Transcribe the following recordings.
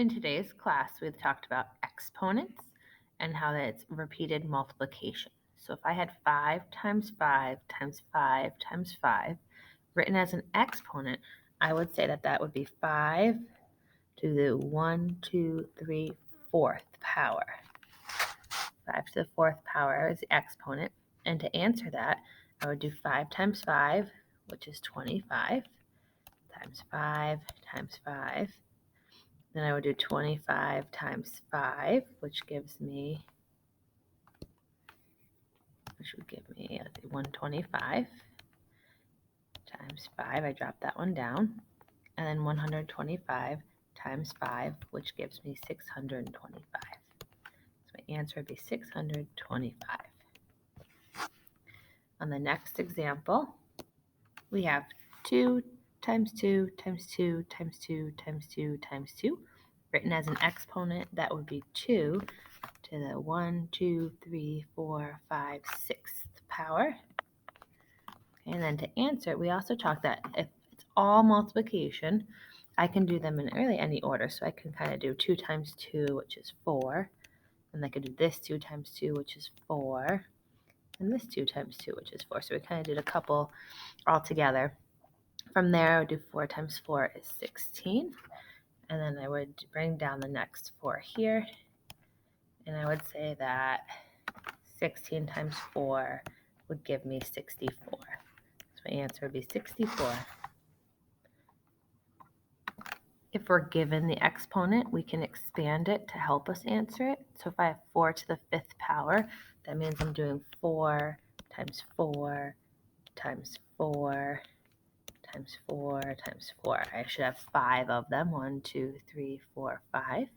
In today's class, we've talked about exponents and how that's repeated multiplication. So if I had 5 times 5 times 5 times 5 written as an exponent, I would say that that would be 5 to the 1, 2, 3, 4th power. 5 to the 4th power is the exponent. And to answer that, I would do 5 times 5, which is 25, times 5 times 5. Then I would do 25 times 5, which would give me 125 times 5. I drop that one down. And then 125 times 5, which gives me 625. So my answer would be 625. On the next example, we have 2 times 2 times 2 times 2 times 2 times 2. Written as an exponent, that would be 2 to the 1, 2, 3, 4, 5, 6th power. And then to answer, we also talked that if it's all multiplication, I can do them in really any order. So I can kind of do 2 times 2, which is 4. And I could do this 2 times 2, which is 4. And this 2 times 2, which is 4. So we kind of did a couple all together. From there, I would do 4 times 4 is 16. And then I would bring down the next 4 here. And I would say that 16 times 4 would give me 64. So my answer would be 64. If we're given the exponent, we can expand it to help us answer it. So if I have 4 to the 5th power, that means I'm doing 4 times 4 times 4 times 4 times 4. I should have 5 of them. 1, 2, 3, 4, 5.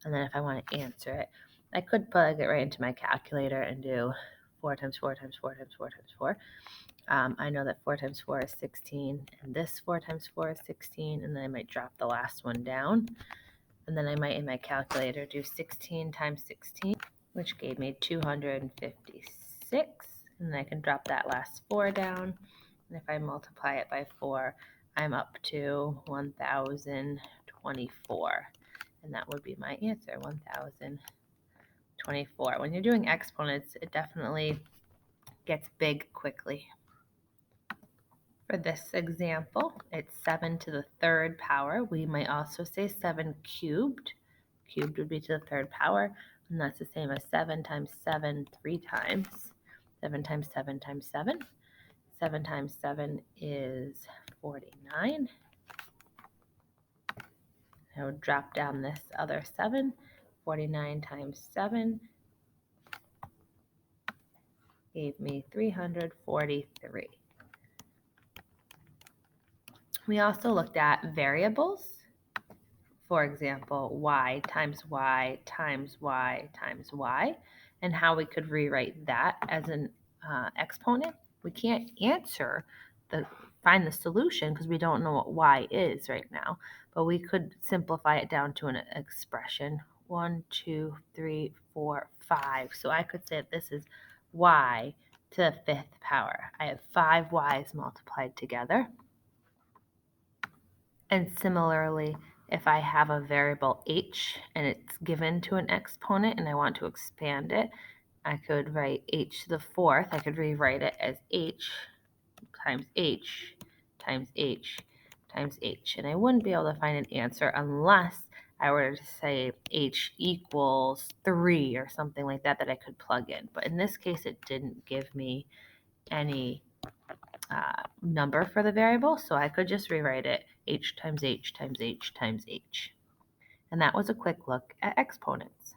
And then if I want to answer it, I could plug it right into my calculator and do 4 times 4 times 4 times 4 times 4. I know that 4 times 4 is 16, and this 4 times 4 is 16, and then I might drop the last one down. And then I might, in my calculator, do 16 times 16, which gave me 256. And then I can drop that last 4 down. And if I multiply it by 4, I'm up to 1,024. And that would be my answer, 1,024. When you're doing exponents, it definitely gets big quickly. For this example, it's 7 to the 3rd power. We might also say 7 cubed. Cubed would be to the 3rd power, and that's the same as 7 times 7 3 times. 7 times 7 times 7. 7 times 7 is 49. I would drop down this other 7. 49 times 7 gave me 343. We also looked at variables. For example, y times y times y times y, and how we could rewrite that as an exponent. We can't find the solution because we don't know what y is right now, but we could simplify it down to an expression. 1, 2, 3, 4, 5. So I could say that this is y to the 5th power. I have 5 y's multiplied together. And similarly, if I have a variable h and it's given to an exponent and I want to expand it, I could write h to the 4th. I could rewrite it as h times h times h times h. And I wouldn't be able to find an answer unless I were to say h equals 3 or something like that that I could plug in. But in this case, it didn't give me any number for the variable, so I could just rewrite it h times h times h times h. And that was a quick look at exponents.